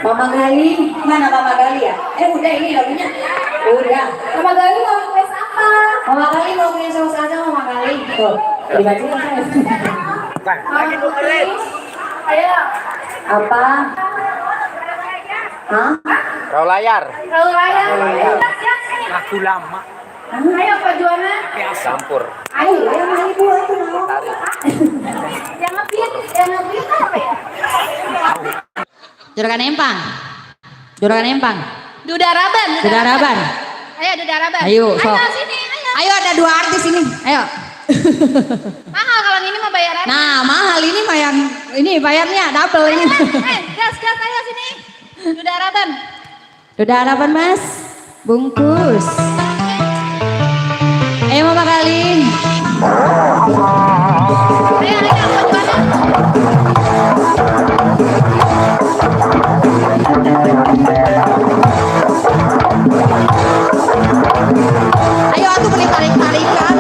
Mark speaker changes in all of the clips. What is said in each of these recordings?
Speaker 1: Mama Gali, mana Mama Gali ya? Udah ini lagunya. Udah. Mama Gali mau request apa? Mama Gali mau punya saus aja Mama Gali. Tuh, dibaca kan?
Speaker 2: Lagi tuh kalian.
Speaker 1: Ayo. Apa? Hah?
Speaker 2: Kau layar.
Speaker 1: Kalau layar.
Speaker 2: Lagu lama.
Speaker 1: Ayo Pak Juana.
Speaker 2: Campur.
Speaker 1: Ayo, yang mana ibu itu mau?
Speaker 2: Tarik.
Speaker 1: Yang ngebeat apa ya?
Speaker 3: Juragan Empang. Juragan Empang.
Speaker 1: Dudaraban.
Speaker 3: Dudaraban.
Speaker 1: Ayo Dudaraban.
Speaker 3: Ayo, sok.
Speaker 1: Ayo sini, ayo.
Speaker 3: Ayo ada dua artis ini. Ayo.
Speaker 1: Mahal kalau ini mah bayaran.
Speaker 3: Nah, mahal ini mah yang ini bayarnya double ini.
Speaker 1: Gas ayo sini. Dudaraban.
Speaker 3: Dudaraban, Mas. Bungkus. Ayo Mama Gali.
Speaker 1: Ayo Pak
Speaker 3: Ayo atuh beli tarik-tarikan.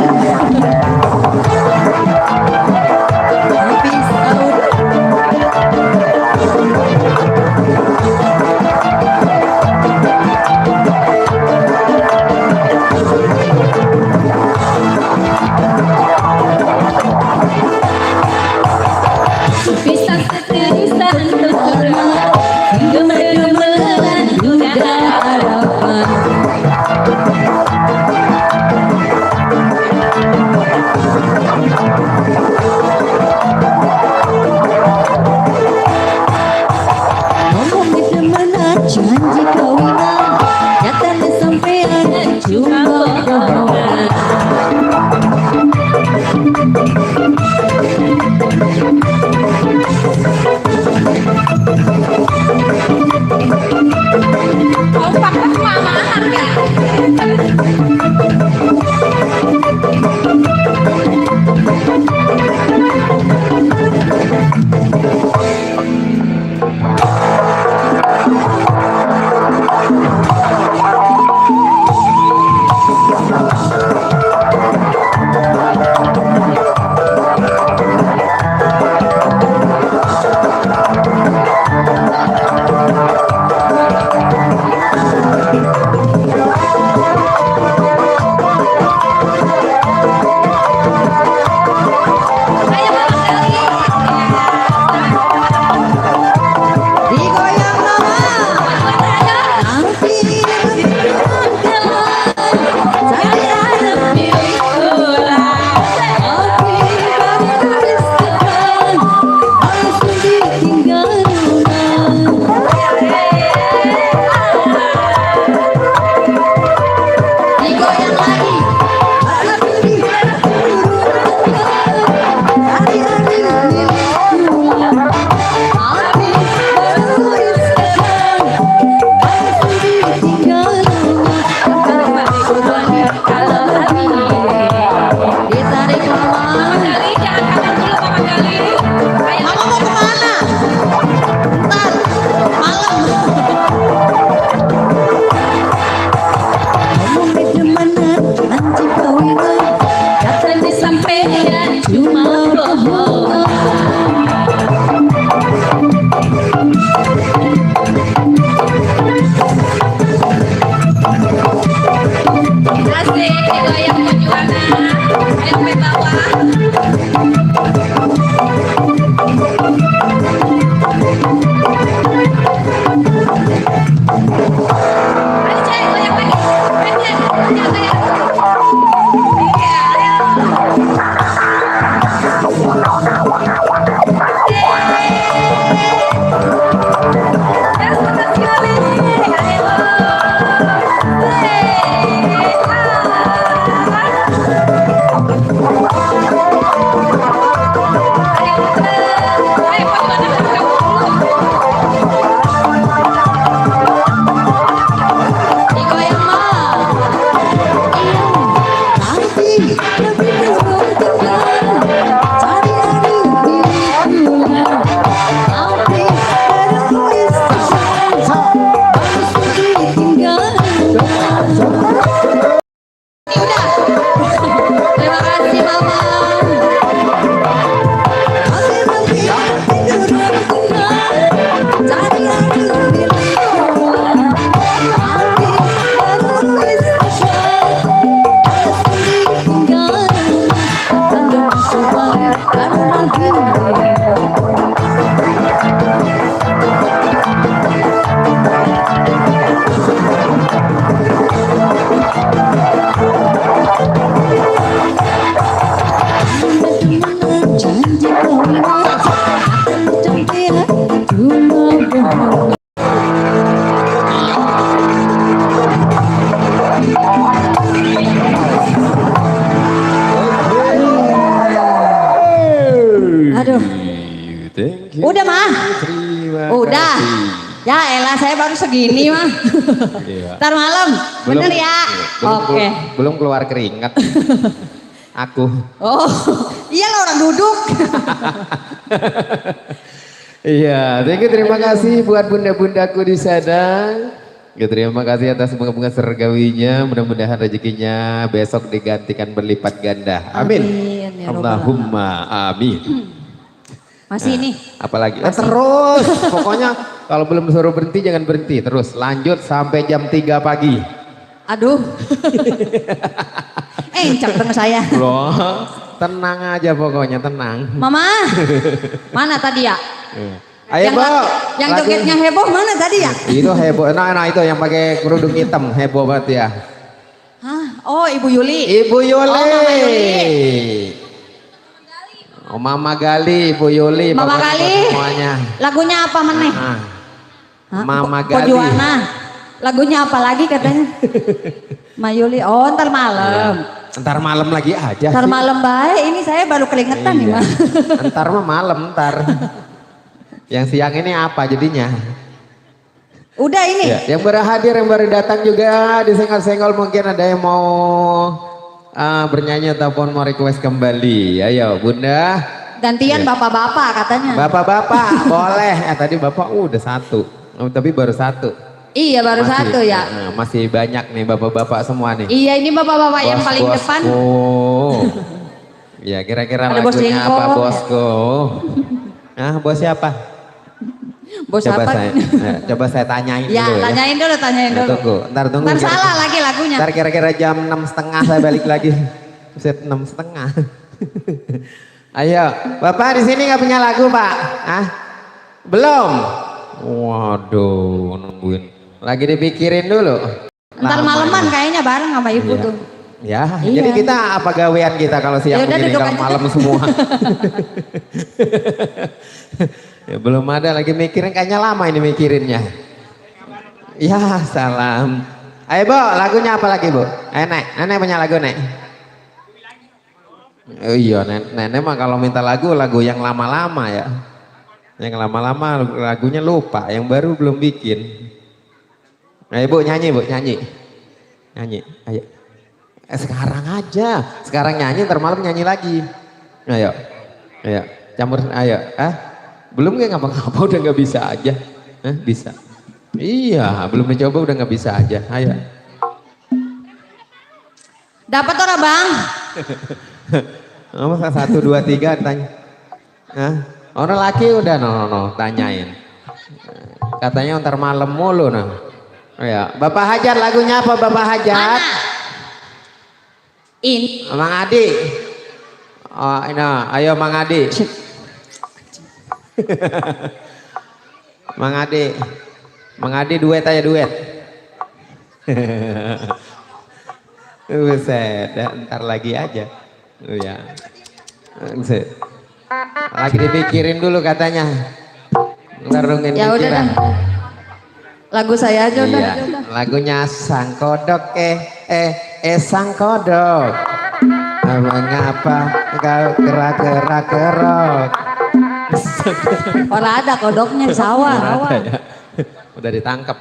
Speaker 3: Ayo Cek, goyang lagi. Ayo Cek, goyang lagi. Iya, ayo. Yang sebentar sekali. Ayo. Terima kasih Mama. Aduh. Udah mah. Udah. Ya elah saya baru segini mah. Ntar malam. Bener ya. Oke.
Speaker 2: Belum keluar keringat. Aku.
Speaker 3: Oh. Iya lah orang duduk.
Speaker 2: Iya, terima kasih buat bunda-bundaku di sana. Terima kasih atas bunga-bunga surgawinya. Mudah-mudahan rezekinya besok digantikan berlipat ganda. Amin.
Speaker 3: Amin, ya Rabbal
Speaker 2: Allahumma amin.
Speaker 3: Masih ini.
Speaker 2: Apalagi terus. Pokoknya kalau belum suruh berhenti jangan berhenti. Terus lanjut sampai jam 3 pagi.
Speaker 3: Aduh. Encak dengan saya.
Speaker 2: Loh, tenang aja pokoknya, tenang.
Speaker 3: Mama. Mana tadi ya?
Speaker 2: Ayo, Bo.
Speaker 3: Yang jogetnya heboh mana tadi ya?
Speaker 2: Itu heboh. Nah, itu yang pakai kerudung hitam heboh banget ya.
Speaker 3: Hah? Oh, Ibu Yuli.
Speaker 2: Ibu Yuli.
Speaker 3: Oh, Mama Yuli.
Speaker 2: Oh, Mama Gali, Ibu Yuli,
Speaker 3: Mama Gali.
Speaker 2: semuanya.
Speaker 3: Lagunya apa maneh?
Speaker 2: Hah? Mama
Speaker 3: Ko
Speaker 2: Gali.
Speaker 3: Juana. Lagunya apa lagi katanya? Mayuli. Oh, ntar malam.
Speaker 2: Ntar malam lagi aja
Speaker 3: Ntar
Speaker 2: sih.
Speaker 3: malam baik. Ini saya baru keringetan nih,
Speaker 2: Iya.
Speaker 3: Mah.
Speaker 2: Ntar mah malam, ntar. Yang siang ini apa jadinya?
Speaker 3: Udah ini.
Speaker 2: Ya, yang baru hadir, yang baru datang juga disenggol-senggol mungkin ada yang mau bernyanyi ataupun mau request kembali. Ayo Bunda.
Speaker 3: Gantian
Speaker 2: Ya.
Speaker 3: bapak-bapak katanya.
Speaker 2: Bapak-bapak boleh. Tadi bapak udah satu. Tapi baru satu.
Speaker 3: Iya baru
Speaker 2: Masih,
Speaker 3: satu ya.
Speaker 2: masih banyak nih bapak-bapak semua nih.
Speaker 3: Iya ini bapak-bapak yang paling
Speaker 2: Bosku.
Speaker 3: depan.
Speaker 2: Ya kira-kira
Speaker 3: Ada bos
Speaker 2: lagunya
Speaker 3: jengkol.
Speaker 2: apa bosku? Nah bos siapa?
Speaker 3: Bos
Speaker 2: Coba
Speaker 3: apa?
Speaker 2: coba saya tanyain
Speaker 3: Ya
Speaker 2: dulu ya.
Speaker 3: tanyain dulu, tanyain
Speaker 2: Nah,
Speaker 3: dulu.
Speaker 2: ntar tunggu.
Speaker 3: Ntar
Speaker 2: kira-kira-
Speaker 3: salah lagi lagunya.
Speaker 2: Ntar kira-kira jam 6:30 saya balik lagi. Set 6:30. Ayo, Bapak di sini nggak punya lagu Pak? Ah, belum. Waduh, nungguin. Lagi dipikirin dulu.
Speaker 3: Ntar
Speaker 2: Lama
Speaker 3: maleman
Speaker 2: ini.
Speaker 3: kayaknya bareng sama ibu
Speaker 2: Iya.
Speaker 3: tuh.
Speaker 2: Ya,
Speaker 3: Iya.
Speaker 2: jadi kita apa gawean kita kalau siang
Speaker 3: Yaudah,
Speaker 2: begini
Speaker 3: duduk
Speaker 2: kalau
Speaker 3: aja.
Speaker 2: malam semua. Ya, belum ada lagi mikirin, kayaknya lama ini mikirinnya. Ya salam. Ayo Bo, lagunya apa lagi Bu? Ayo Nenek punya lagu Nek. Oh, iya nenek mah kalau minta lagu yang lama-lama ya. Yang lama-lama lagunya lupa, yang baru belum bikin. Ayo Bu nyanyi Bu, nyanyi. Nyanyi, ayo. Sekarang aja, sekarang nyanyi, ntar malam nyanyi lagi. Ayo, ayo, campur, ayo. Belum nggak ngapa-ngapa udah nggak bisa aja. Bisa. Iya, belum mencoba udah nggak bisa aja. Ayo.
Speaker 3: Dapat orang bang?
Speaker 2: Masa 1, 2, 3 tanya. Orang laki udah no, tanyain. Katanya ntar malam mulu nah. Ya, Bapak Hajat lagunya apa Bapak Hajat?
Speaker 3: Mana? Ini.
Speaker 2: Mang Adi. Oh, ini, ayo Mang Adi. Mang Adi. Mang Adi duet aja duet. Buset, ya, ntar lagi aja. Oh ya. Buset. Lagi dipikirin dulu katanya. Ngarungin
Speaker 3: Ya udah
Speaker 2: pikiran.
Speaker 3: dah. Lagu saya aja udah.
Speaker 2: Iya, lagunya sang kodok sang kodok. Mengapa kau gerak-gerak kerok?
Speaker 3: Orang ada kodoknya di sawah.
Speaker 2: Ada ya. Udah ditangkap.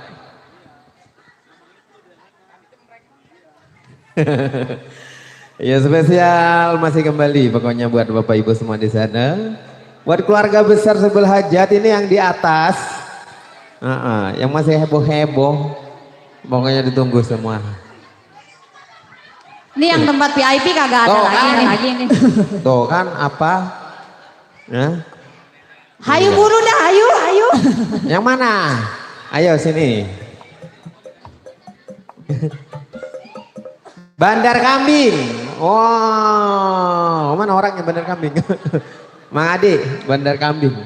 Speaker 2: Ya spesial masih kembali pokoknya buat Bapak Ibu semua di sana. Buat keluarga besar sebelah hajat ini yang di atas. Yang masih heboh-heboh. Pokoknya ditunggu semua.
Speaker 3: Ini yang tempat VIP kagak ada
Speaker 2: Tuh,
Speaker 3: lagi
Speaker 2: kan.
Speaker 3: nih.
Speaker 2: Tuh kan apa? Ya.
Speaker 3: Hayu buru dah, hayu.
Speaker 2: Yang mana? Ayo sini. Bandar Kambing. Wow, mana orangnya Bandar Kambing? Mang Adi, Bandar Kambing.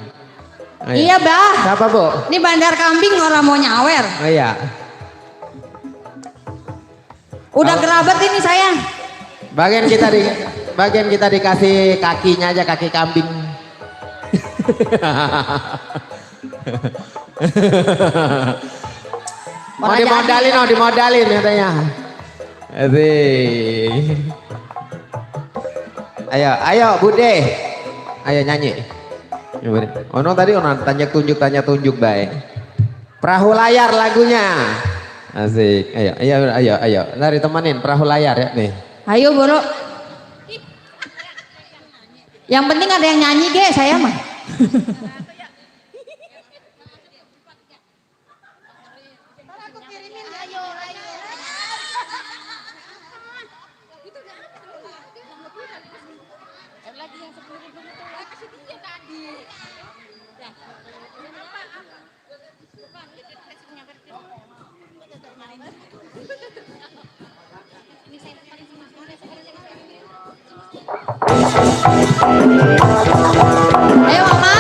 Speaker 2: Ayo.
Speaker 3: Iya bah.
Speaker 2: Siapa Bu?
Speaker 3: Ini bandar kambing orang mau nyawer.
Speaker 2: Oh iya.
Speaker 3: Udah kerabat ini saya.
Speaker 2: Bagian kita dikasih kakinya aja, kaki kambing. Mau dimodalin katanya. Asik. Ayo Bude. Ayo nyanyi. Ono tadi tanya tunjuk baik. Perahu layar lagunya. Asik. Ayo. Lari temanin perahu layar ya nih.
Speaker 3: Ayo bro. Yang penting ada yang nyanyi ge saya mah. Ayo mama.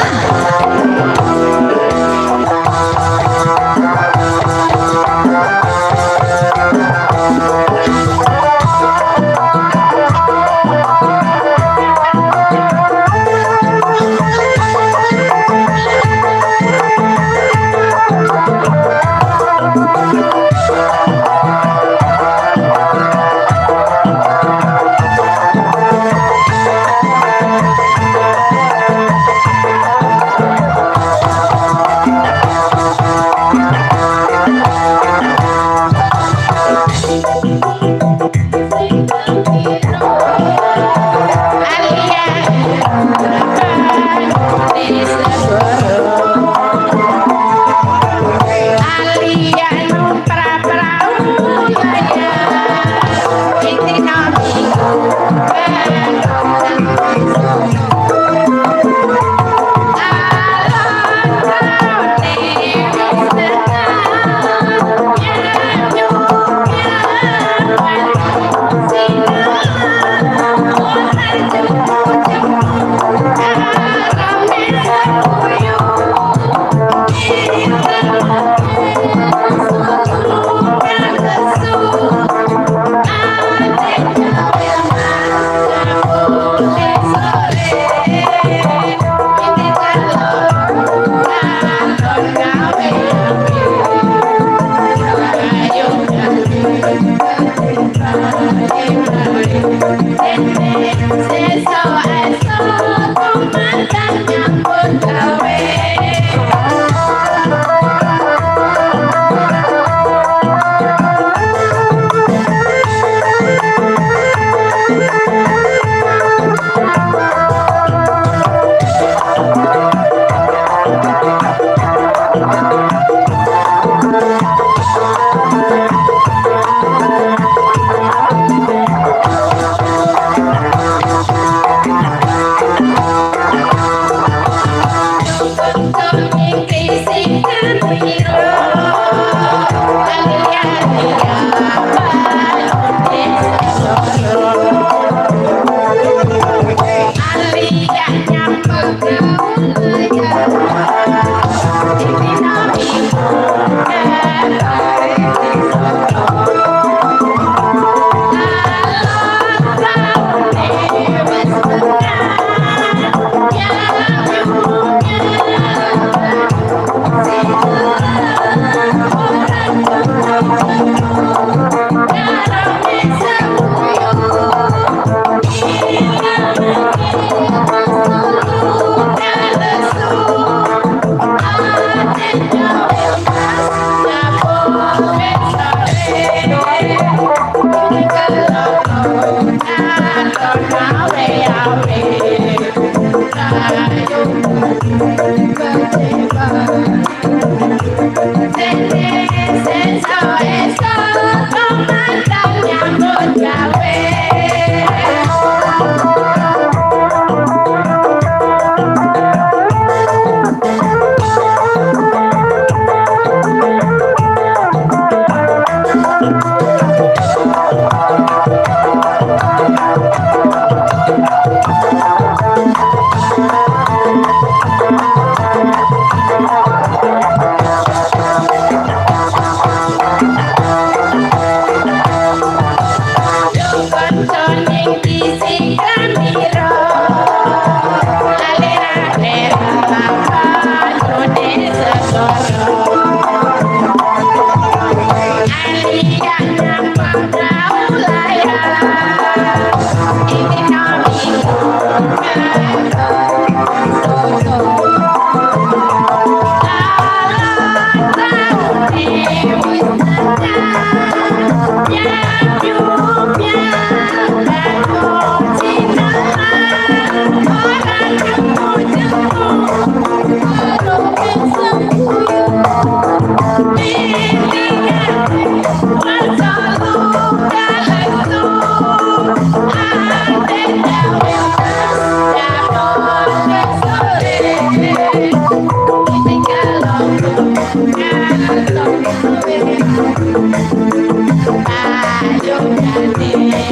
Speaker 3: Ayo ganti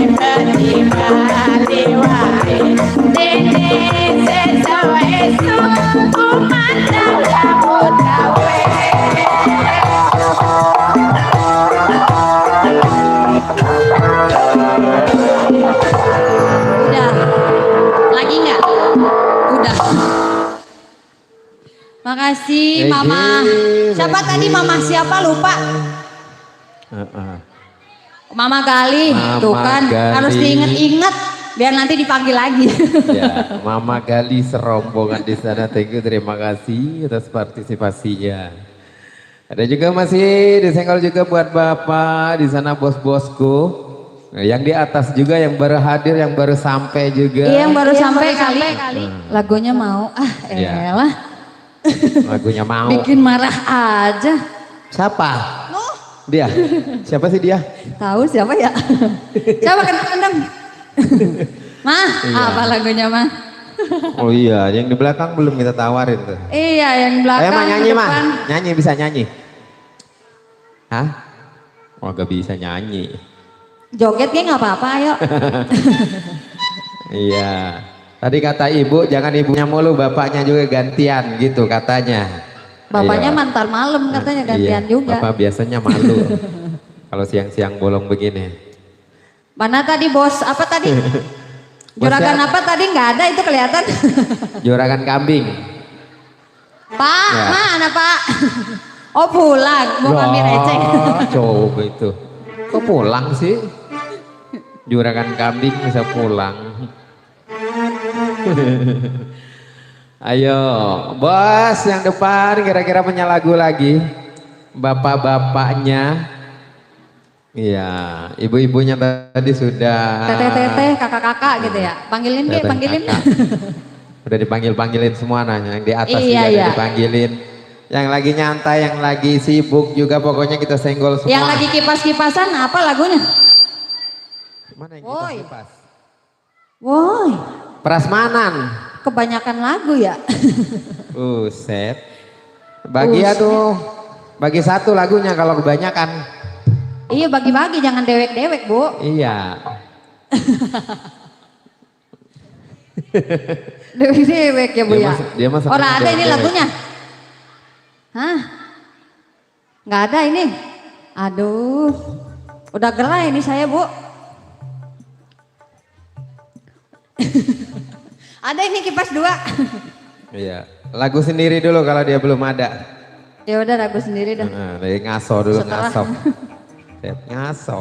Speaker 3: beti bali wae dene sesuai suku mandang rambut gawe. Udah, lagi nggak? Udah. Makasih Mama. Siapa tadi Mama siapa lupa? Mama Gali, tuh kan
Speaker 2: Gali.
Speaker 3: harus diinget-inget biar nanti dipanggil lagi.
Speaker 2: Ya, Mama Gali serombongan di sana. Thank you, terima kasih atas partisipasinya. Ada juga masih disenggol juga buat Bapak di sana bos-bosku. Nah, yang di atas juga yang baru hadir, yang baru sampai juga.
Speaker 3: Iya, yang baru sampai kali. Lagunya mau.
Speaker 2: Iya.
Speaker 3: Elah.
Speaker 2: Lagunya mau.
Speaker 3: Bikin marah aja.
Speaker 2: Siapa? Dia. Siapa sih dia?
Speaker 3: Tahu siapa ya? Coba kendang. Mah,
Speaker 2: Iya.
Speaker 3: apa lagunya mah?
Speaker 2: Oh iya, yang di belakang belum kita tawarin tuh.
Speaker 3: Iya, yang belakang.
Speaker 2: Ayo mah nyanyi
Speaker 3: depan.
Speaker 2: mah, nyanyi bisa nyanyi. Hah? Oh gak bisa nyanyi.
Speaker 3: Jogetnya nggak apa-apa, ayo.
Speaker 2: Iya. Tadi kata ibu, jangan ibunya mulu, bapaknya juga gantian gitu katanya.
Speaker 3: Bapaknya
Speaker 2: Iya.
Speaker 3: mantar malam katanya gantian
Speaker 2: Iya,
Speaker 3: juga.
Speaker 2: Bapak biasanya malu kalau siang-siang bolong begini.
Speaker 3: Mana tadi bos? Apa tadi? Juragan
Speaker 2: Bosnya-
Speaker 3: apa tadi nggak ada itu kelihatan.
Speaker 2: Juragan kambing.
Speaker 3: Pak,
Speaker 2: Ya.
Speaker 3: mana Pak? Oh pulang, mau ngambil eceng.
Speaker 2: Wah, coba itu. Kok pulang sih? Juragan kambing bisa pulang. Ayo, bos yang depan kira-kira punya lagu lagi. Bapak-bapaknya. Iya, ibu-ibunya tadi sudah.
Speaker 3: Teteh-teteh, kakak-kakak gitu ya. Panggilin deh,
Speaker 2: Teteh,
Speaker 3: panggilin.
Speaker 2: kakak. Udah dipanggil-panggilin semua nanya, yang di atas
Speaker 3: Iya,
Speaker 2: juga
Speaker 3: iya.
Speaker 2: udah dipanggilin. Yang lagi nyantai, yang lagi sibuk juga pokoknya kita senggol semua.
Speaker 3: Yang lagi kipas-kipasan apa lagunya?
Speaker 2: Mana yang
Speaker 3: Woi.
Speaker 2: kipas?
Speaker 3: Woi,
Speaker 2: Prasmanan.
Speaker 3: kebanyakan lagu ya.
Speaker 2: Set. Bagi aduh. Bagi satu lagunya kalau kebanyakan.
Speaker 3: Iya bagi-bagi, jangan dewek-dewek Bu.
Speaker 2: Iya.
Speaker 3: Dewek-dewek ya Bu
Speaker 2: Dia
Speaker 3: ya.
Speaker 2: dia mah seneng
Speaker 3: Orang ada ini
Speaker 2: dewek-dewek.
Speaker 3: lagunya. Hah? Nggak ada ini. Aduh. Udah gerah ini saya Bu. Ada ini kipas 2.
Speaker 2: Iya. Lagu sendiri dulu kalau dia belum ada.
Speaker 3: Ya udah lagu sendiri dah.
Speaker 2: Nah, dari ngaso dulu
Speaker 3: Setelah.
Speaker 2: ngaso. Set, ngaso.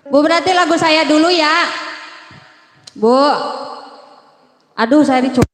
Speaker 3: Bu berarti lagu saya dulu ya. Bu. Aduh saya dicoba.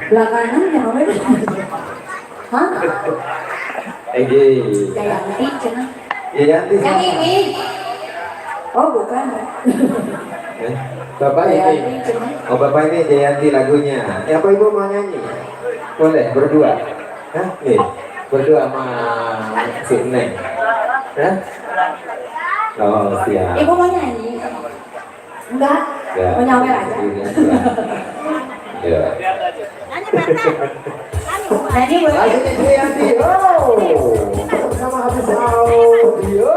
Speaker 1: Belakangan kenapa? Hah? Kayak nanti cina. Yang ini. Oh bukan.
Speaker 2: Bapak ini. Oh Bapak ini Jayanti lagunya. Ya apa Ibu mau nyanyi? Boleh berdua. Hah? Nih. Berdua sama si Neng. Hah? Oh siap.
Speaker 1: Ibu mau nyanyi? Enggak. Mau nyawer aja.
Speaker 2: Ya.
Speaker 1: Nyanyi boleh.
Speaker 2: Lagi Jayanti. Oh. Sama habis audio.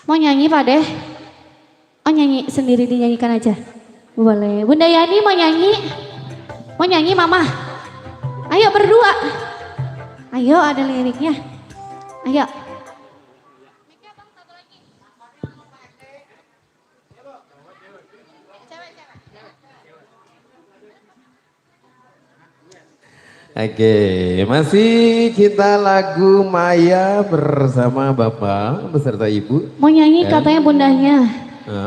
Speaker 3: Mau nyanyi Pak Deh? Oh nyanyi sendiri dinyanyikan aja. Boleh. Bunda Yani mau nyanyi? Mau nyanyi Mama? Ayo berdua. Ayo ada liriknya. Ayo.
Speaker 2: Oke, masih kita lagu Maya bersama Bapak beserta Ibu.
Speaker 3: Mau nyanyi katanya bundanya.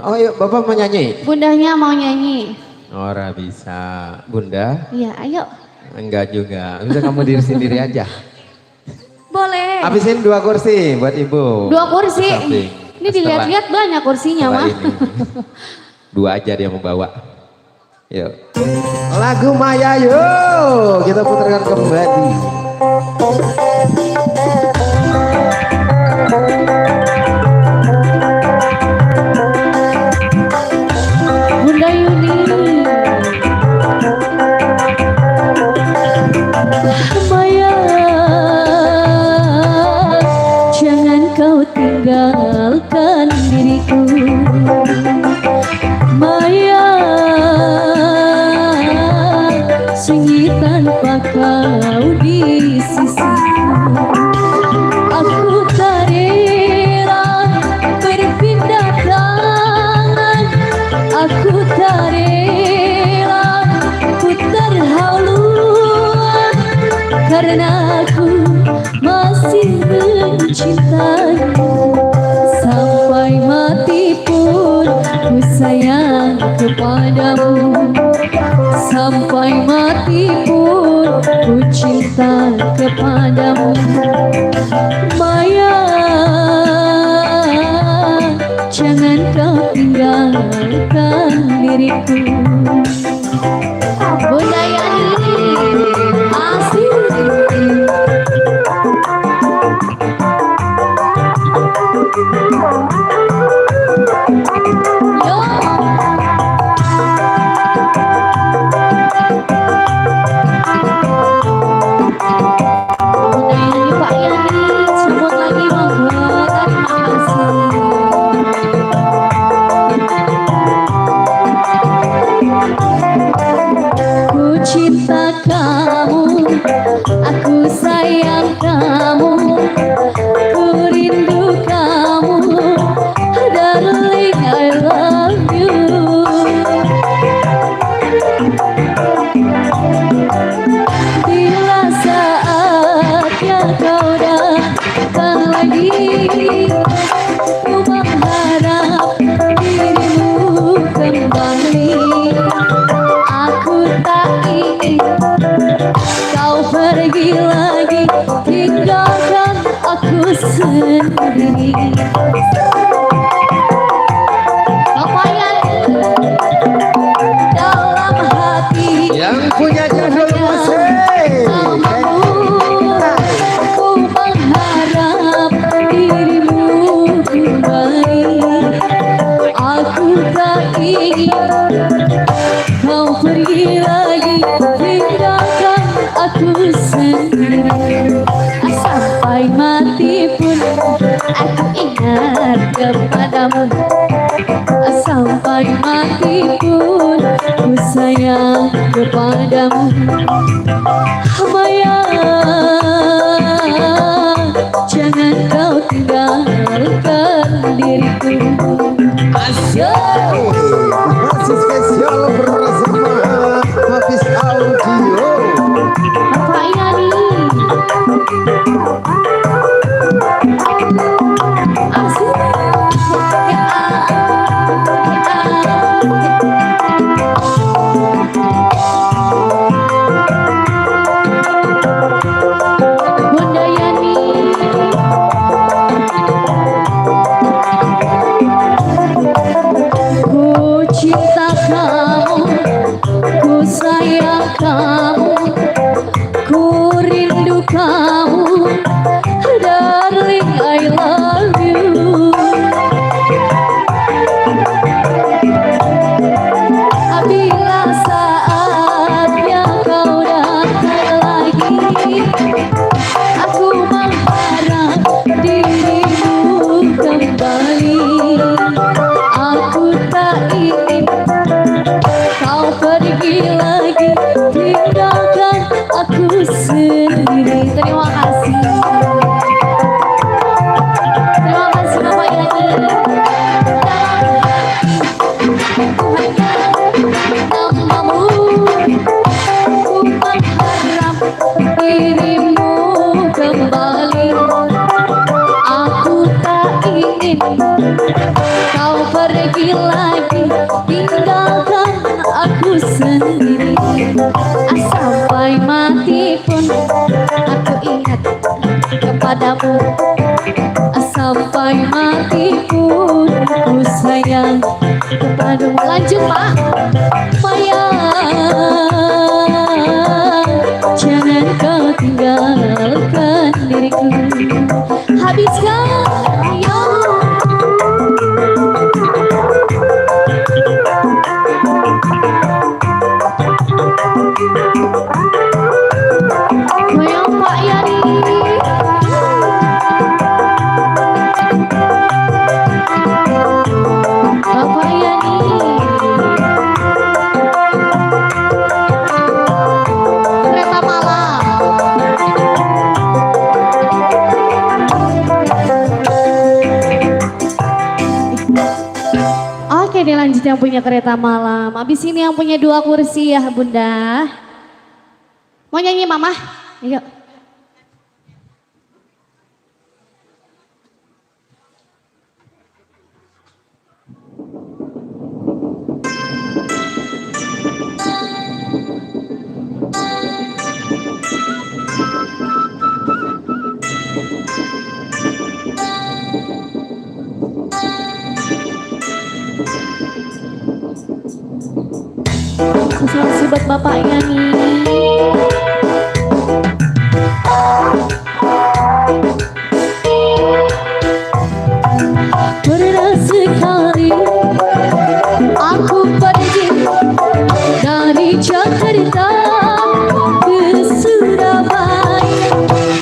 Speaker 2: Oh yuk, Bapak mau nyanyi?
Speaker 3: Bundanya mau nyanyi.
Speaker 2: Ora bisa, Bunda?
Speaker 3: Iya, ayo.
Speaker 2: Enggak juga, bisa kamu diri sendiri aja.
Speaker 3: Boleh.
Speaker 2: Habisin 2 kursi buat Ibu.
Speaker 3: 2 kursi.
Speaker 2: Samping.
Speaker 3: Ini dilihat-lihat banyak kursinya mah.
Speaker 2: 2 aja dia mau bawa. Yuk. Lagu Maya yuk, kita putarkan kembali.
Speaker 3: Bunda Yuni. Maya, jangan kau tinggalkan diriku. Maya, sunyi tanpa kau di sisiku. Aku tak rela berpindah tangan. Aku tak rela putar haluan, karena aku masih mencintaimu. Sampai mati pun ku sayang kepadamu. Sampai mati pun ku cinta kepadamu. Maya, jangan kau tinggalkan diriku. Bunda Yani, asik. Yo. Pak Yani, sambut lagi monggo. Terima kasih. Ku cinta kamu, aku sayang kamu, ku rindu kamu, darling I love you. Bila saatnya kau datang lagi, ku mengharap dirimu kembali. Aku tak ingin kau pergi lagi, tinggalkan aku sendiri. Kepayan dalam hati
Speaker 2: Yang punya judul musik.
Speaker 3: ku mengharap dirimu kembali. Aku tak ingin kau pergi lagi, tinggalkan aku sendiri. Sampai mati pun aku ingat kepadamu. Sampai mati pun ku sayang kepadamu. Maya, jangan kau tinggalkan diriku.
Speaker 2: Asyik. Masih spesial bersama Hafiz Audio.
Speaker 3: Bapak Yani, asik. Bunda Yani, lagi tinggalkan aku sendiri. Sampai mati pun aku ingat kepadamu. Sampai mati pun ku sayang kepadamu. Lanjut Pak. Sayang, jangan kau tinggalkan diriku. Habiskan ayo. Goyang Pak Yani. Bapak Yani. Kereta malam. Oke, dilanjut yang punya kereta malam. Habis ini yang punya 2 kursi ya Bunda. Mau nyanyi Mama? Ayo. Selamat buat Bapak Yani. Pernah sekali aku pergi dari Jakarta ke Surabaya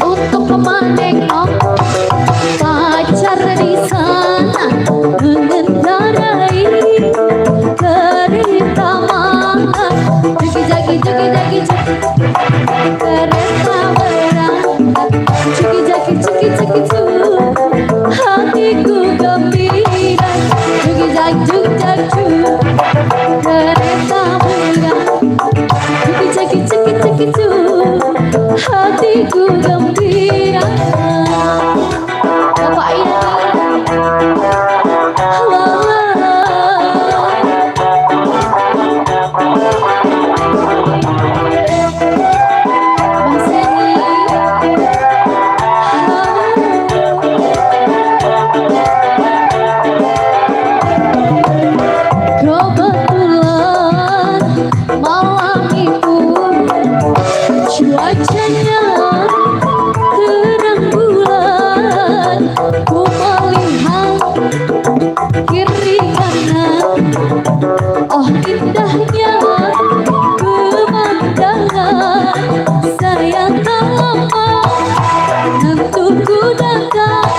Speaker 3: untuk menengok pacar di sana, mengendarai kereta malam. Juki-jaki kereta berangkat, juki-jaki hatiku gembira. Juki-jaki kereta berangkat, juki-jaki hatiku gembira. Bapak ini cuacanya terang bulan, ku melihat kiri kanan, oh indahnya pemandangan. Sayang tak lama tentuku datang,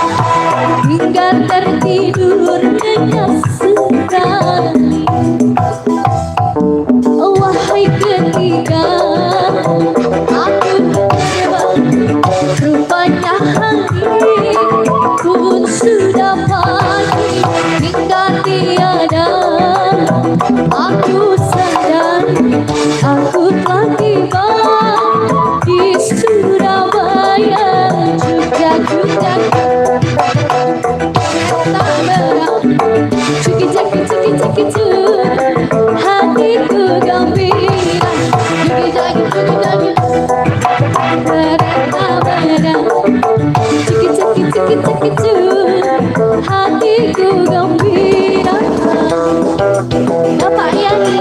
Speaker 3: hingga tertidur nyenyak sekali. Wahai ketika aku terbang, rupanya hari pun sudah pagi, hingga tiada aku sadar aku telah tiba di Surabaya. Juga tak berang, cuki-jaki hatiku gembira. Juki-jaki kereta berang, cuki-jaki hatiku gembira. Bapak Yani.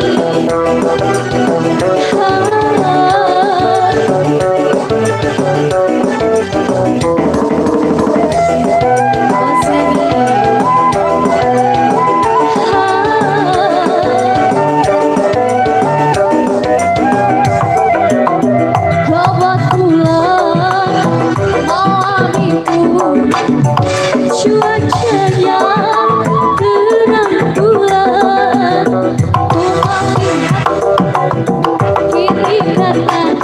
Speaker 3: Cuacanya terang bulan, ku melihat kiri kanan,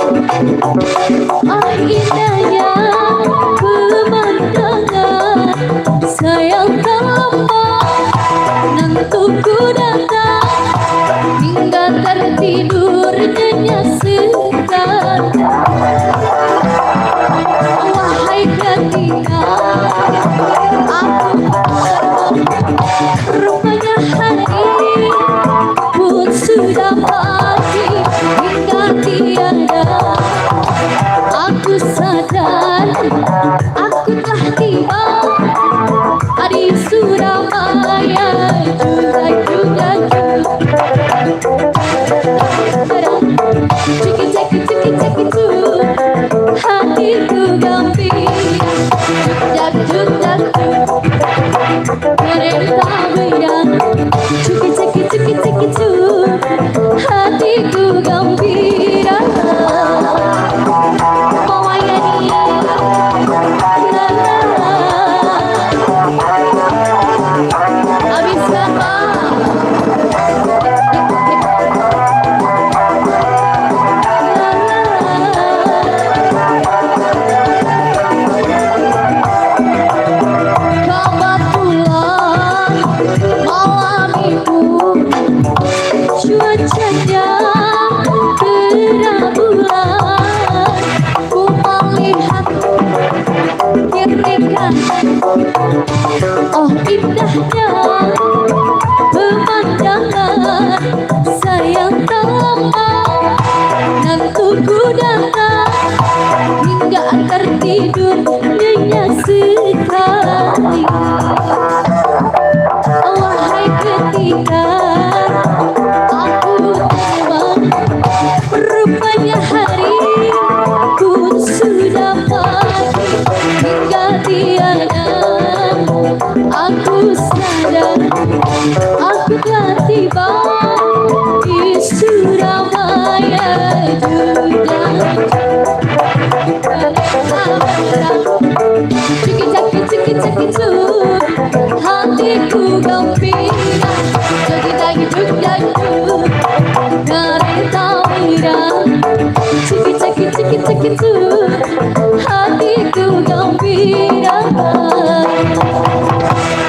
Speaker 3: oh indahnya pemandangan. Sayang tak lama nentuku datang, hingga tertidur nyenyak sekali. Wahai ketika aku terbang, rupanya hari berikan. Oh indahnya pemandangan, sayang tampak nantuku datang, hingga tertidur nyenyak sekali. Wahai ketika aku terbang, rupanya hari pun sudah pagi, hingga tiada aku sadar aku telah tiba di Surabaya juga. Cekik-cekik-cekik-cekik hatiku gembira, jogit-jogit-jogit kereta wira. Cekik-cekik-cekik-cekik hatiku gembira.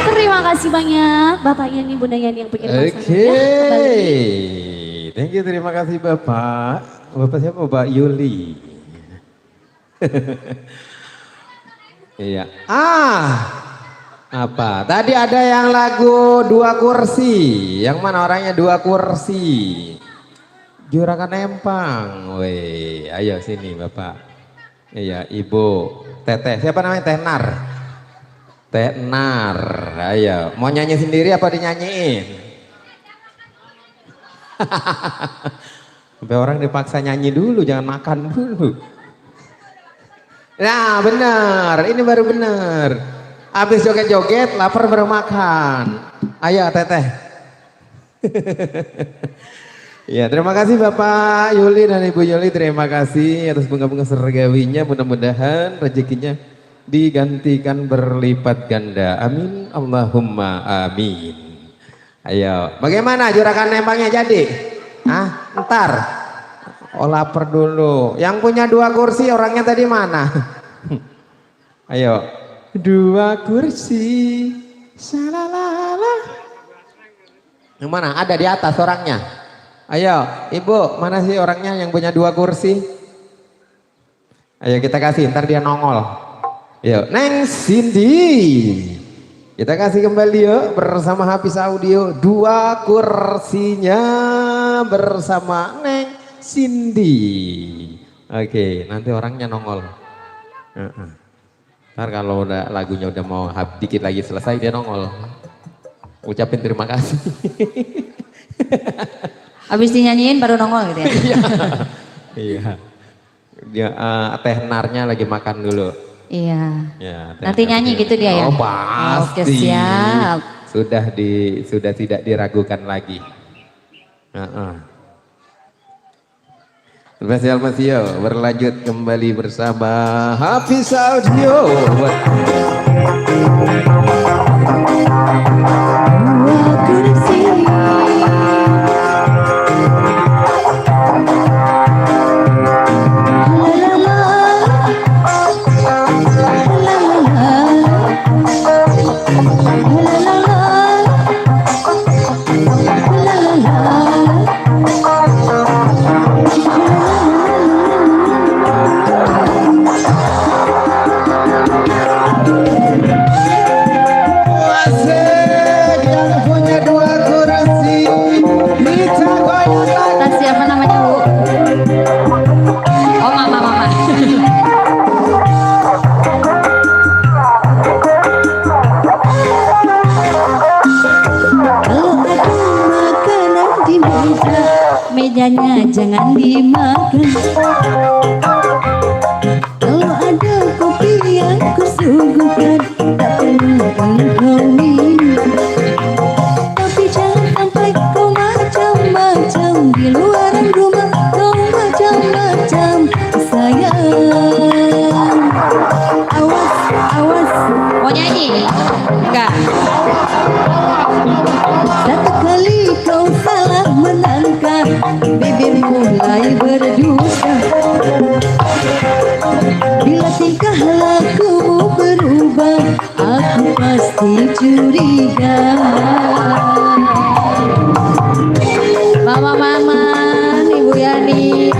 Speaker 3: Terima kasih banyak Bapak Yani, Bunda Yani yang pengen
Speaker 2: Oke, thank you, terima kasih Bapak. Bapak siapa? Bapak Yuli. Iya. Apa? Tadi ada yang lagu 2 kursi. Yang mana orangnya 2 kursi? Juragan Empang. Weh, ayo sini Bapak. Iya, Ibu Teteh. Siapa namanya? Tenar. Tenar. Ayo, mau nyanyi sendiri apa dinyanyiin? Sampai orang dipaksa nyanyi dulu, jangan makan dulu. Nah benar, ini baru benar. Habis joget-joget, lapar baru makan. Ayo Teteh. Ya, terima kasih Bapak Yuli dan Ibu Yuli, terima kasih atas bunga-bunga surgawinya. Mudah-mudahan rezekinya digantikan berlipat ganda. Amin, Allahumma amin. Ayo, bagaimana juragan nembangnya jadi? Ntar. Oh lapar dulu. Yang punya 2 kursi orangnya tadi mana? Ayo. 2 kursi. Salalala. Yang mana? Ada di atas orangnya. Ayo, Ibu, mana sih orangnya yang punya 2 kursi? Ayo kita kasih, ntar dia nongol. Yuk, Neng Cindy. Kita kasih kembali yuk bersama Hafiz Audio 2 kursinya bersama Neng Cindy. Oke, nanti orangnya nongol. Ntar kalau udah lagunya udah mau dikit lagi selesai dia nongol. Ucapin terima kasih.
Speaker 1: Habis dinyanyiin baru nongol gitu ya?
Speaker 2: Iya. Dia Tehnarnya lagi makan dulu.
Speaker 1: Iya.
Speaker 2: Ya,
Speaker 1: nanti nyanyi gitu dia ya?
Speaker 2: Oh pasti.
Speaker 1: Oke, siap.
Speaker 2: Sudah tidak diragukan lagi. Spesial Masio berlanjut kembali bersama Hafiz Audio.
Speaker 3: Mejanya jangan dimakan. Kalau ada kopi yang kusuguhkan, tak perlu engkau minum. Tapi jangan sampai kau macam-macam di luar rumah, kau macam-macam sayang. Awas, awas.
Speaker 1: Mau nyanyi? Enggak.
Speaker 3: Satu kali kau salah menangkap, bibir mulai berdusta. Bila tingkah lakumu berubah, aku pasti curiga.
Speaker 1: Mama Maman, Ibu Yani.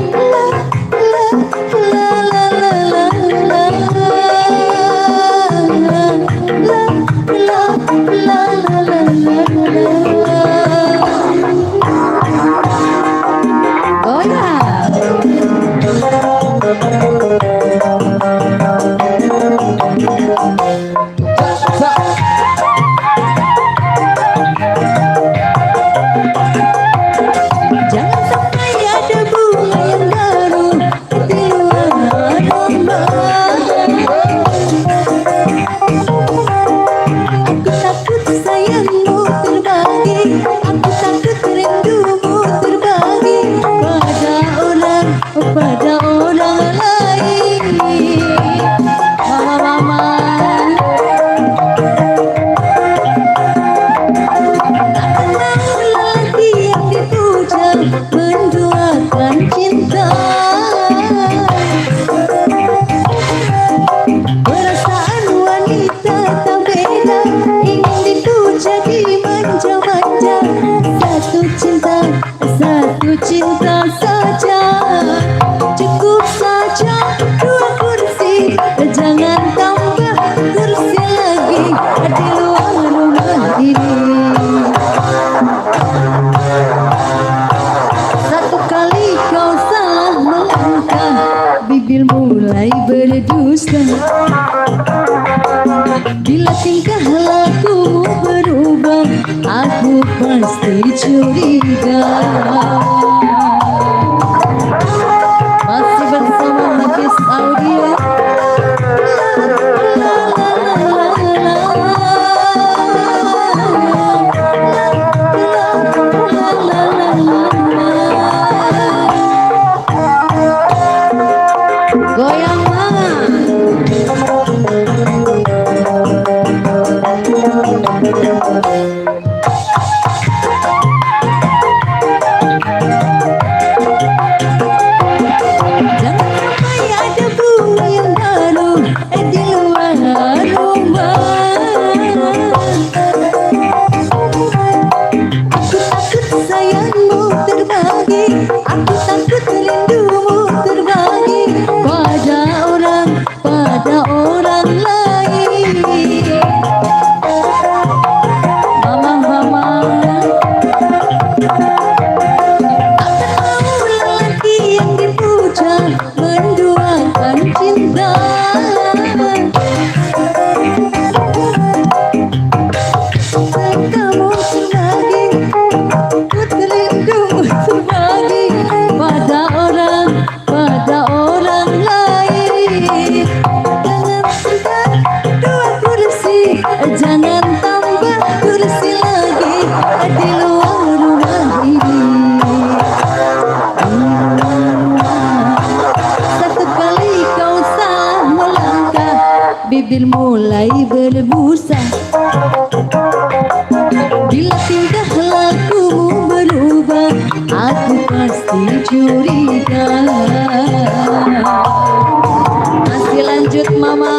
Speaker 1: Bila tingkah lakumu berubah, aku pasti curiga. Masih bersama Hafiz Audio. Goyang mama. Jangan sampai ada bunga yang baru di luar rumah. Aku takut sayangmu terbagi, aku takut rindumu terbagi pada orang lain. Mama, tak mau lelaki yang dipuja menduakan cinta. Kamu terbagi, rindumu terbagi pada orang lain. Jangan tambah kursi lagi di luar rumah ini. Satu kali kau salah melangkah, bibir mulai berbusa. Bila tingkah lakumu berubah, aku pasti curiga. Masih lanjut mama.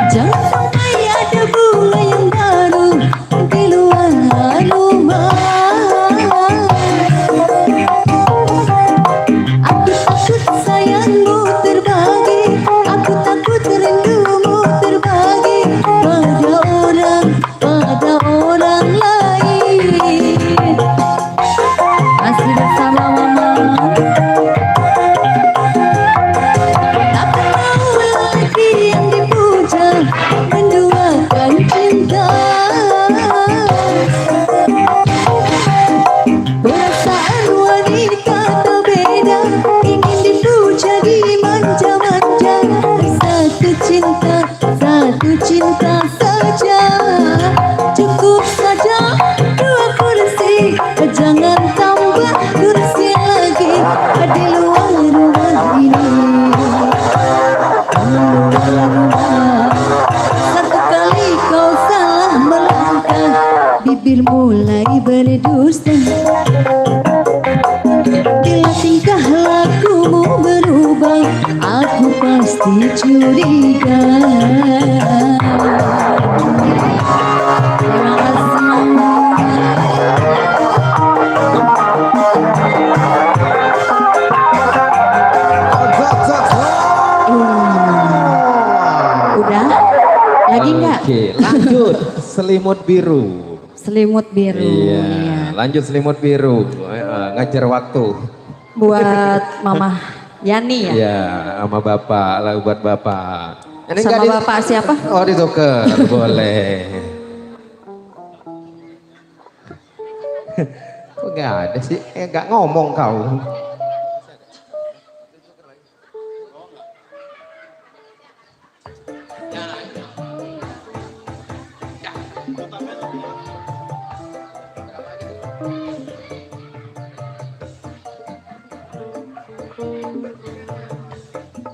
Speaker 1: Jangan sampai ada bunga yang baru di luar rumah. Aku takut sayangmu terbagi, aku takut rindumu terbagi pada orang lain. Masih bersama mama. Tak mau lelaki yang dipuja menduakan cinta. Perasaan wanita tak beda, ingin dipuja dimanja-manja. Satu cinta saja, cukup saja dua kursi. Jangan tambah kursi lagi di luar rumah ini. Satu kali kau salah melangkah, bibir mulai berdusta. Bila tingkah lakumu berubah, aku pasti curiga. Terima kasih mama. Udah? Lagi nggak?
Speaker 2: Oke, lanjut. Selimut biru.
Speaker 1: Selimut biru.
Speaker 2: Iya, lanjut selimut biru. Ngajar waktu.
Speaker 1: Buat Mama Yani ya?
Speaker 2: Iya, sama bapak, lagu buat bapak. Ini
Speaker 1: Sama
Speaker 2: nggak
Speaker 1: bapak siapa?
Speaker 2: Oh, dituker, boleh. Kok nggak ada sih? Nggak ngomong kau.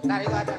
Speaker 2: Nah, itu ada.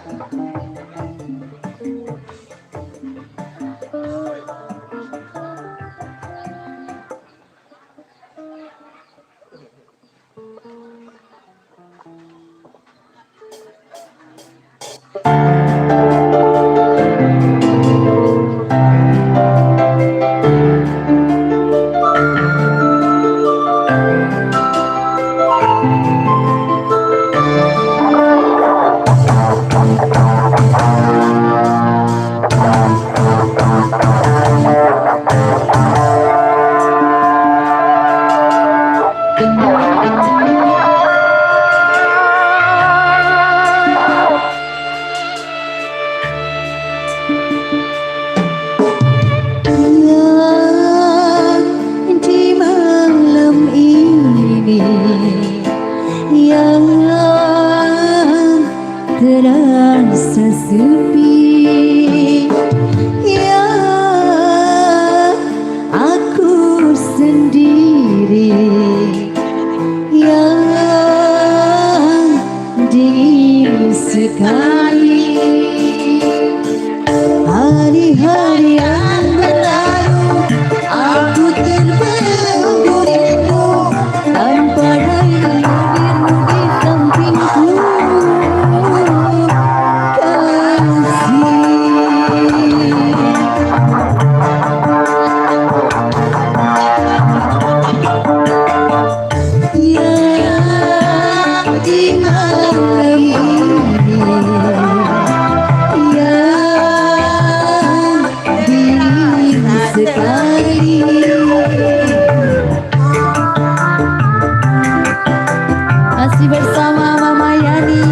Speaker 1: sekali. Masih bersama Mama Yani.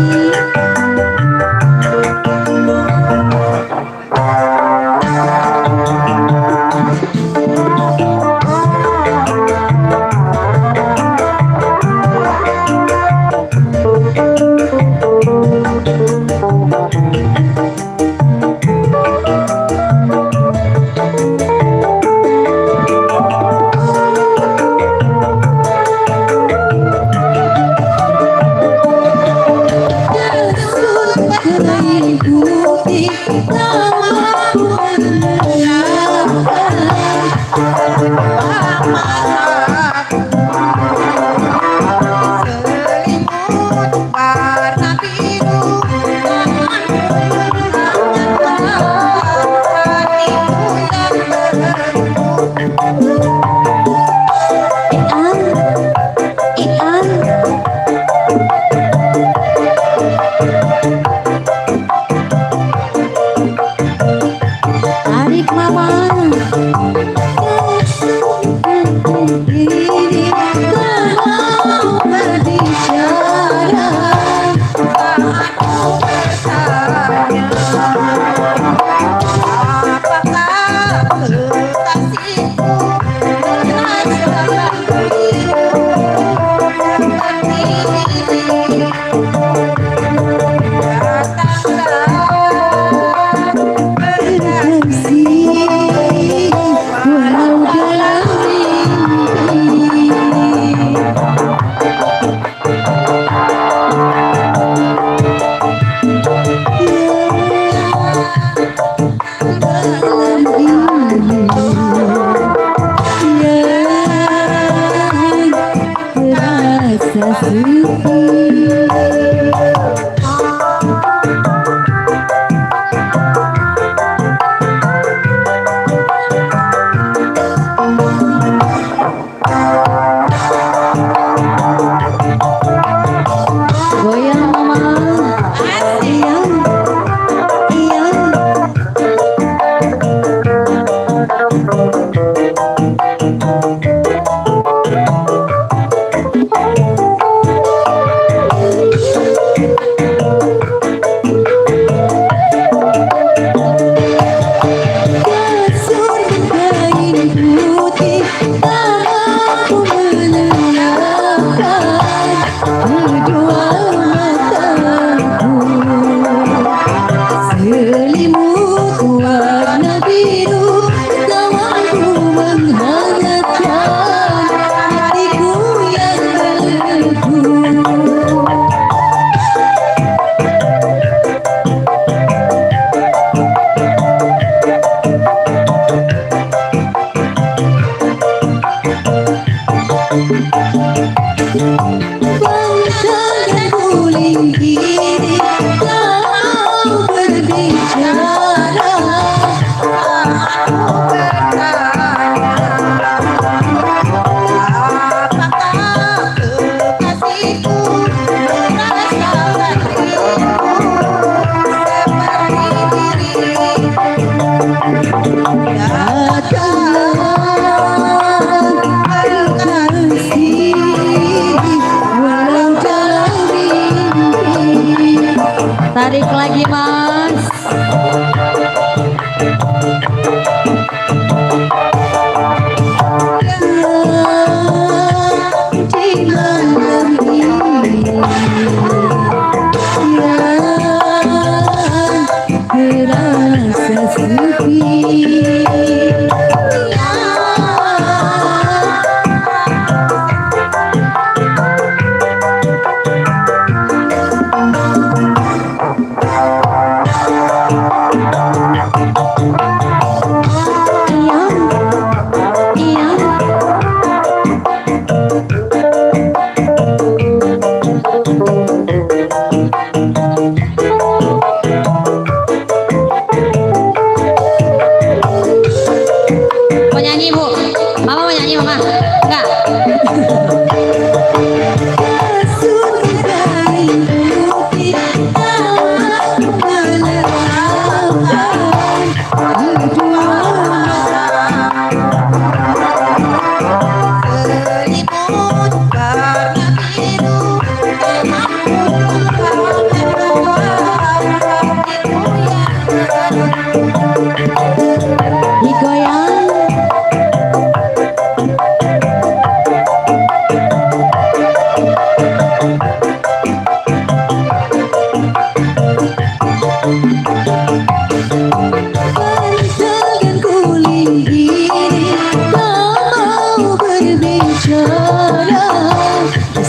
Speaker 1: Tarik lagi Mas.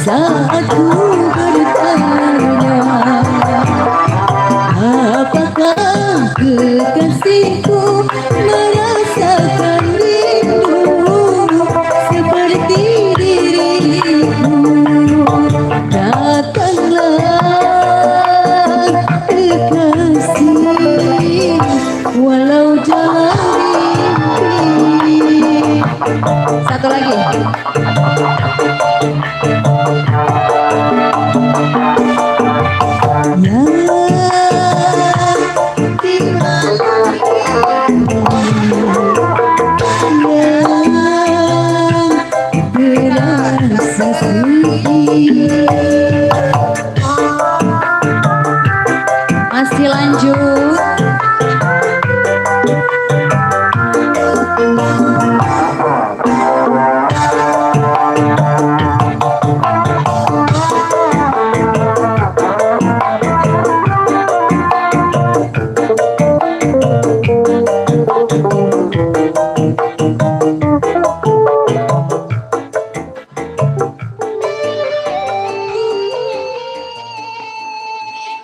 Speaker 3: saat ku bertanya, apakah kekasihku merasakan rindu seperti dirimu? Datanglah kekasih, walau jalan mimpi. Satu lagi. Masih lanjut.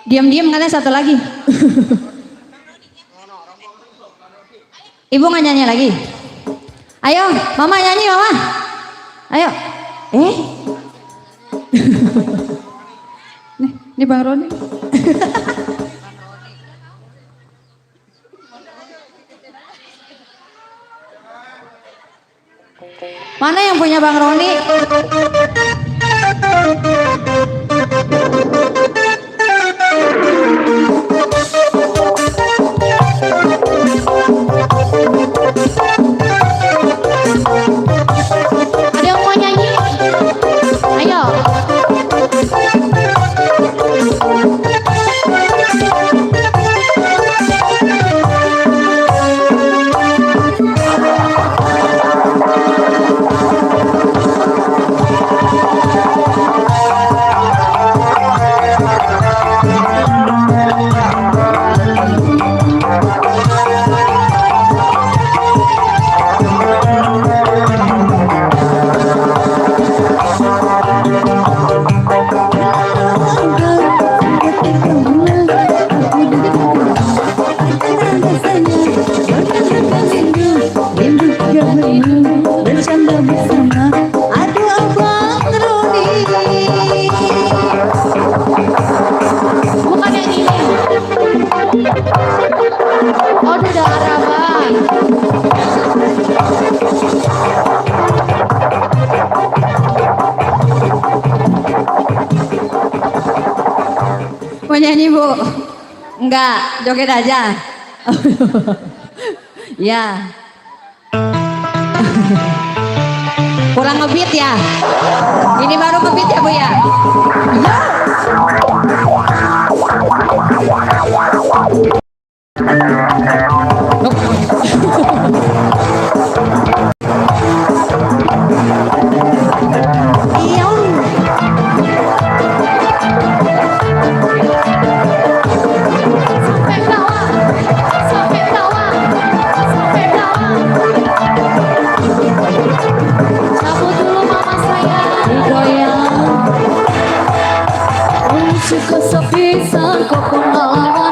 Speaker 3: Diam-diam katanya satu lagi. Ibu nggak nyanyi lagi? Ayo, mama nyanyi mama. Ayo. Nih, ini Bang Roni. Mana yang punya Bang Roni? Ada yang mau nyanyi? Ayo. Bersama bersama, aduh Abang Roni. Bukan yang ini. Oh, udah Araban. Mau nyanyi Bu? Enggak, joget aja. Ya. Kurang ngebeat ya. Ini baru ngebeat ya Bu ya. Suka sepi sang kau pengalaman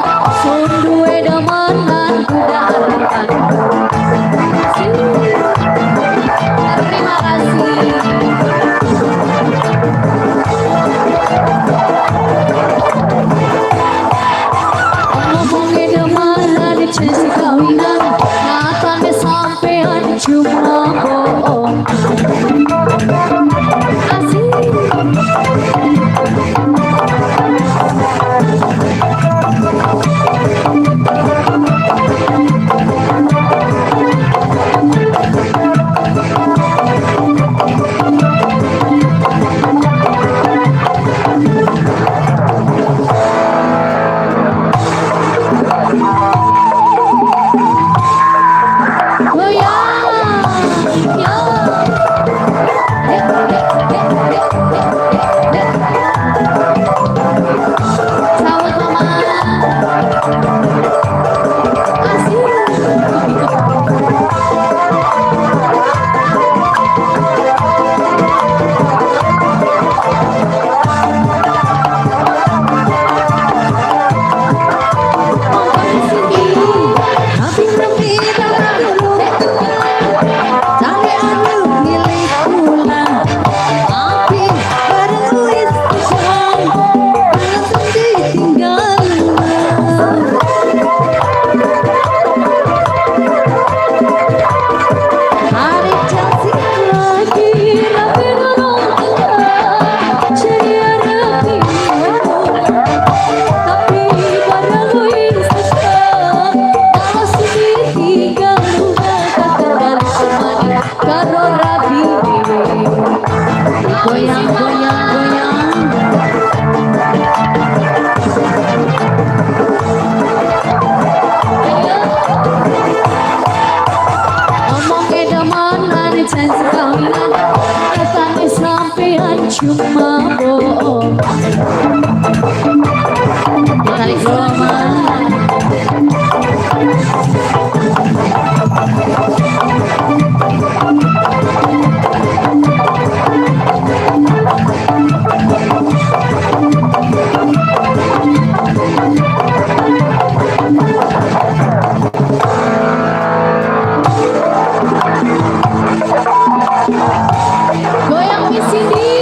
Speaker 3: janji kawinan katanya sampean cuma bohong. Tarik roman. Goyang di sini,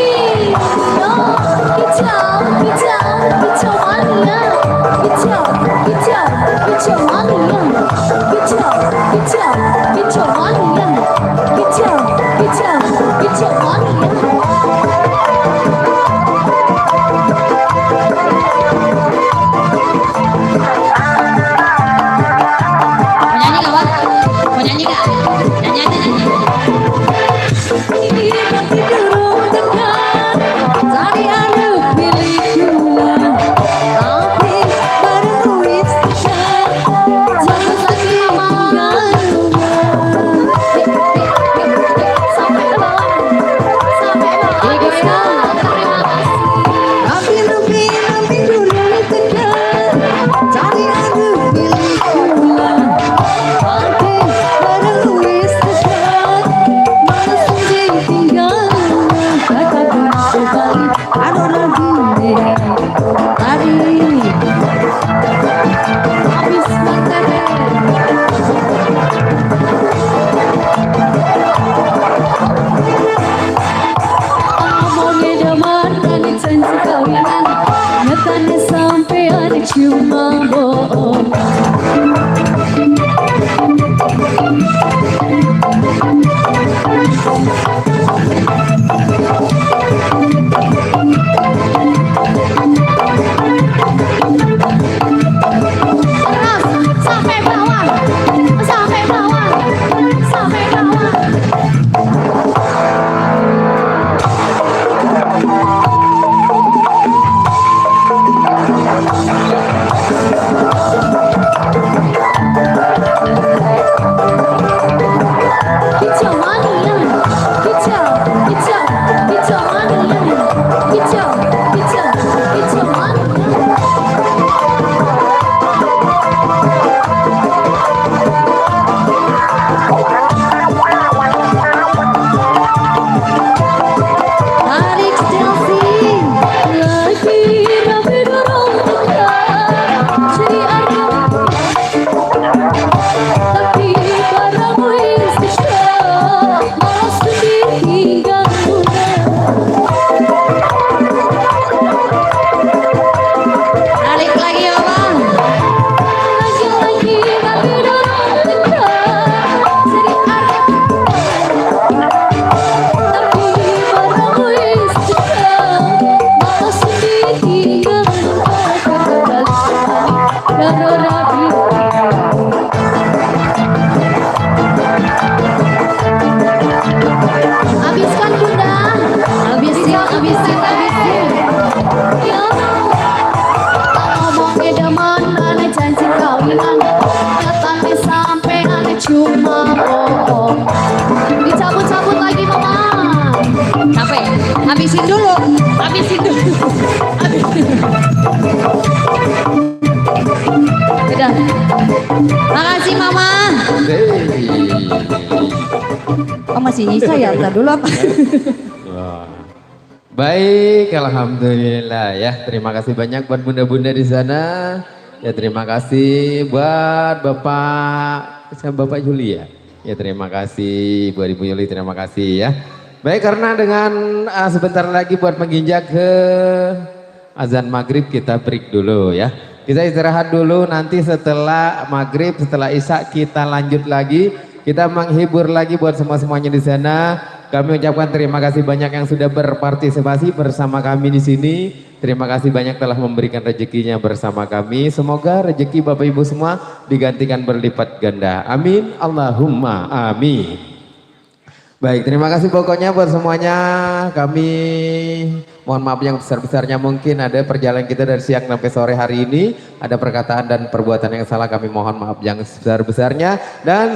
Speaker 3: yo, kicau, kicau, kicau mania, kicau, kicau, kicau mania, kicau, kicau, kicau mania, kicau, kicau, kicau mania. Mau nyanyi gak, Wak? Mau nyanyi gak? Nyanyi aja, nyanyi. Ini tapi dulu dekat, tadi ada milikku, tapi baru istiqat, jangan lagi sampai ke bawah, sampai ke bawah. Terima kasih. Tapi dulu dekat, tadi ada milikku, tapi baru istiqat. Sampai ada cuma bohong. Sampai bawah, sampai bawah, sampai bawah. Kicau mania, kicau, kicau, kicau mania, kicau, kicau, kicau mania. Tarik selfie lagi tapi dorong dekat, jadi ada tapi padamu istiqomah malah sedih hingga muda. Tarik lagi ya bang, lagi tapi dorong dekat, jadi ada tapi padamu istiqomah malah sedih hingga muda. Habiskan bunda, habisin. Ya, ngomongnya demen, aneh janji kawinan, nyatanya sampai aneh cuma bohong. Dicabut-cabut lagi mama. Capek, habisin dulu. Udah. Makasih mama. Oh masih nyisa ya, ntar dulu apa?
Speaker 2: Wah. Baik, alhamdulillah ya. Terima kasih banyak buat bunda-bunda di sana. Ya terima kasih buat Bapak Juli ya. Ya terima kasih buat Ibu Yuli, terima kasih ya. Baik, karena dengan sebentar lagi buat menginjak ke azan maghrib kita break dulu ya. Kita istirahat dulu, nanti setelah maghrib, setelah isya kita lanjut lagi. Kita menghibur lagi buat semuanya di sana. Kami ucapkan terima kasih banyak yang sudah berpartisipasi bersama kami di sini. Terima kasih banyak telah memberikan rezekinya bersama kami. Semoga rezeki Bapak Ibu semua digantikan berlipat ganda. Amin. Allahumma amin. Baik, terima kasih pokoknya buat semuanya. Kami mohon maaf yang besar-besarnya, mungkin ada perjalanan kita dari siang sampai sore hari ini. Ada perkataan dan perbuatan yang salah, kami mohon maaf yang sebesar-besarnya. Dan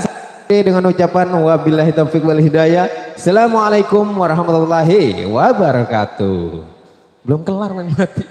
Speaker 2: dengan ucapan wabillahi taufiq wal hidayah. Assalamualaikum warahmatullahi wabarakatuh. Belum kelar main mati.